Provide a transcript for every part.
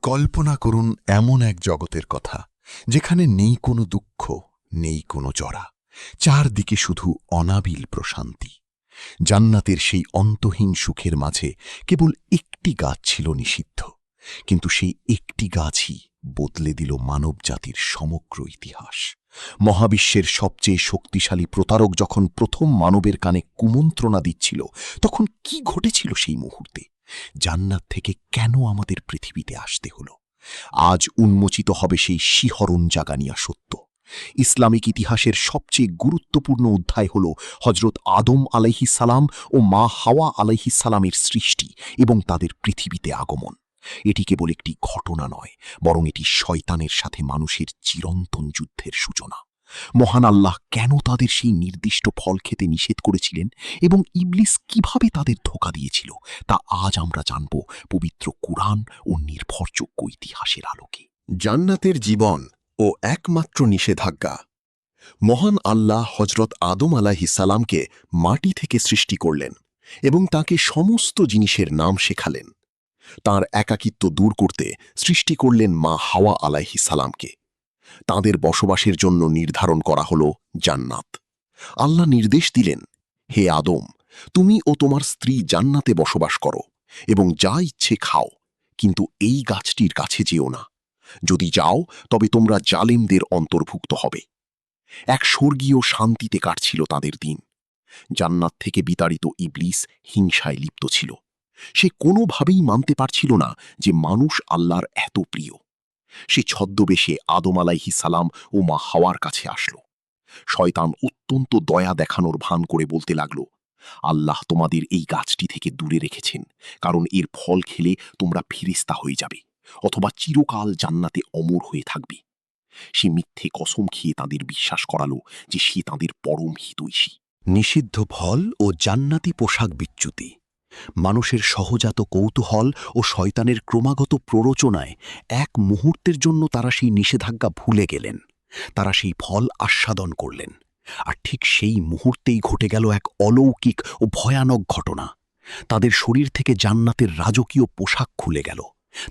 কল্পনা করুন এমন এক জগতের কথা যেখানে নেই কোনো দুঃখ, নেই কোনো জরা, চারদিকে শুধু অনাবিল প্রশান্তি। জান্নাতের সেই অন্তহীন সুখের মাঝে কেবল একটি গাছ ছিল নিষিদ্ধ, কিন্তু সেই একটি গাছই বদলে দিল মানবজাতির সমগ্র ইতিহাস। মহাবিশ্বের সবচেয়ে শক্তিশালী প্রতারক যখন প্রথম মানবের কানে কুমন্ত্রণা দিচ্ছিল, তখন কি ঘটেছিল সেই মুহূর্তে? জান্নাত থেকে কেন আমাদের পৃথিবীতে আসতে হলো? আজ উন্মোচিত হবে সেই শিহরণ জাগানিয়া সত্য। ইসলামিক ইতিহাসের সবচেয়ে গুরুত্বপূর্ণ অধ্যায় হল হজরত আদম আলাইহিস সালাম ও মা হাওয়া আলাইহিস সালামের সৃষ্টি এবং তাদের পৃথিবীতে আগমন। এটি কেবল একটি ঘটনা নয়, বরং এটি শয়তানের সাথে মানুষের চিরন্তন যুদ্ধের সূচনা। মহান আল্লাহ কেন তাদের সেই নির্দিষ্ট ফল খেতে নিষেধ করেছিলেন এবং ইবলিস কিভাবে তাদের ধোঁকা দিয়েছিল, তা আজ আমরা জানব পবিত্র কুরআন ও নির্ভরযোগ্য ইতিহাসের আলোকে। জান্নাতের জীবন ও একমাত্র নিষেধাজ্ঞা। মহান আল্লাহ হজরত আদম আলাইহিস সালামকে মাটি থেকে সৃষ্টি করলেন এবং তাকে সমস্ত জিনিসের নাম শেখালেন। তাঁর একাকিত্ব দূর করতে সৃষ্টি করলেন মা হাওয়া আলাইহিস সালামকে। তাঁদের বসবাসের জন্য নির্ধারণ করা হল জান্নাত। আল্লাহ নির্দেশ দিলেন, হে আদম, তুমি ও তোমার স্ত্রী জান্নাতে বসবাস করো এবং যা ইচ্ছে খাও, কিন্তু এই গাছটির কাছে যেও না। যদি যাও তবে তোমরা জালেমদের অন্তর্ভুক্ত হবে। এক স্বর্গীয় শান্তিতে কাটছিল তাদের দিন। জান্নাত থেকে বিতাড়িত ইবলিস হিংসায় লিপ্ত ছিল। সে কোনোভাবেই মানতে পারছিল না যে মানুষ আল্লাহর এত প্রিয়। সে ছদ্মবেশে আদম আলাইহিস সালাম ও মা হাওয়ার কাছে আসল। শয়তান অত্যন্ত দয়া দেখানোর ভান করে বলতে লাগল, আল্লাহ তোমাদের এই গাছটি থেকে দূরে রেখেছেন, কারণ এর ফল খেলে তোমরা ফিরিস্তা হয়ে যাবে অথবা চিরকাল জান্নাতে অমর হয়ে থাকবে। সে মিথ্যে কসম খেয়ে তাদের বিশ্বাস করালো যে সে তাদের পরম হিতৈষী। নিষিদ্ধ ফল ও জান্নাতি পোশাক বিচ্যুতি। মানুষের সহজাত কৌতূহল ও শয়তানের ক্রমাগত প্ররোচনায় এক মুহূর্তের জন্য তারা সেই নিষেধাজ্ঞা ভুলে গেলেন। তারা সেই ফল আস্বাদন করলেন, আর ঠিক সেই মুহূর্তেই ঘটে গেল এক অলৌকিক ও ভয়ানক ঘটনা। তাদের শরীর থেকে জান্নাতের রাজকীয় পোশাক খুলে গেল।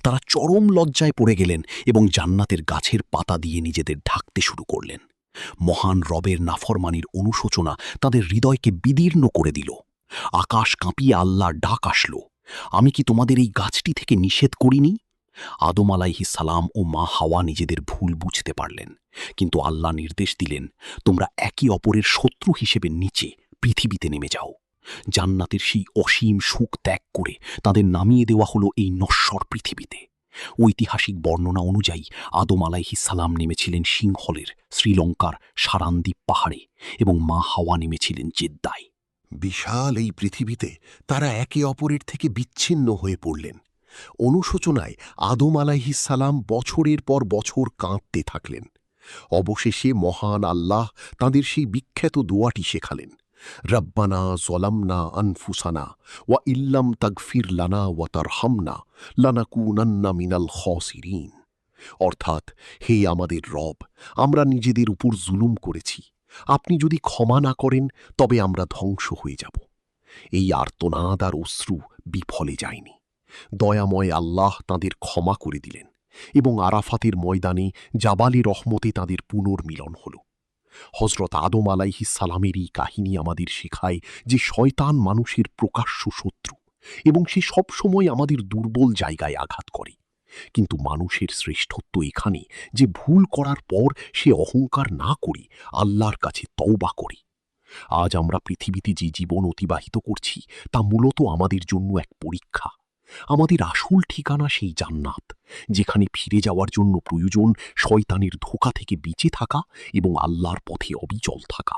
তারা চরম লজ্জায় পড়ে গেলেন এবং জান্নাতের গাছের পাতা দিয়ে নিজেদের ঢাকতে শুরু করলেন। মহান রবের নাফরমানির অনুশোচনা তাদের হৃদয়কে বিদীর্ণ করে দিল। আকাশ কাঁপিয়ে আল্লাহর ডাক আসল, আমি কি তোমাদের এই গাছটি থেকে নিষেধ করিনি? আদম আলাইহিস সালাম ও মা হাওয়া নিজেদের ভুল বুঝতে পারলেন, কিন্তু আল্লাহ নির্দেশ দিলেন, তোমরা একে অপরের শত্রু হিসেবে নিচে পৃথিবীতে নেমে যাও। জান্নাতের সেই অসীম সুখ ত্যাগ করে তাদের নামিয়ে দেওয়া হলো এই নশ্বর পৃথিবীতে। ঐতিহাসিক বর্ণনা অনুযায়ী আদম আলাইহিস সালাম নেমেছিলেন সিংহলের শ্রীলঙ্কার সারানদ্বীপ পাহাড়ে এবং মা হাওয়া নেমেছিলেন জেদ্দায়। বিশাল এই পৃথিবীতে তারা একে অপরের থেকে বিচ্ছিন্ন হয়ে পড়লেন। অনুশোচনায় আদম আলাইহিস সালাম বছরের পর বছর কাঁদতে থাকলেন। অবশেষে মহান আল্লাহ তাঁদের সেই বিখ্যাত দোয়াটি শেখালেন, রব্বানা যলামনা আনফুসানা ওয়া ইল্লাম তাগফির লানা ওয়া তারহামনা লানাকুনান্না মিনাল খাসিরিন। অর্থাৎ, হে আমাদের রব, আমরা নিজেদের উপর জুলুম করেছি। আপনি যদি ক্ষমা না করেন তবে আমরা ধ্বংস হয়ে যাব। এই আর্তনাদ আর অশ্রু বিফলে যায়নি। দয়াময় আল্লাহ তাঁদের ক্ষমা করে দিলেন এবং আরাফাতের ময়দানে জাবালে রহমতে তাঁদের পুনর্মিলন হল। হজরত আদম আলাইহিস সালামের এই কাহিনী আমাদের শেখায় যে শয়তান মানুষের প্রকাশ্য শত্রু এবং সে সবসময় আমাদের দুর্বল জায়গায় আঘাত করে। কিন্তু মানুষের শ্রেষ্ঠত্ব এখানে যে ভুল করার পর সে অহংকার না করে আল্লাহর কাছে তওবা করে। আজ আমরা পৃথিবীতে যে জীবন অতিবাহিত করছি তা মূলত আমাদের জন্য এক পরীক্ষা। আমাদের আসল ঠিকানা সেই জান্নাত, যেখানে ফিরে যাওয়ার জন্য প্রয়োজন শয়তানের ধোঁকা থেকে বেঁচে থাকা এবং আল্লাহর পথে অবিচল থাকা।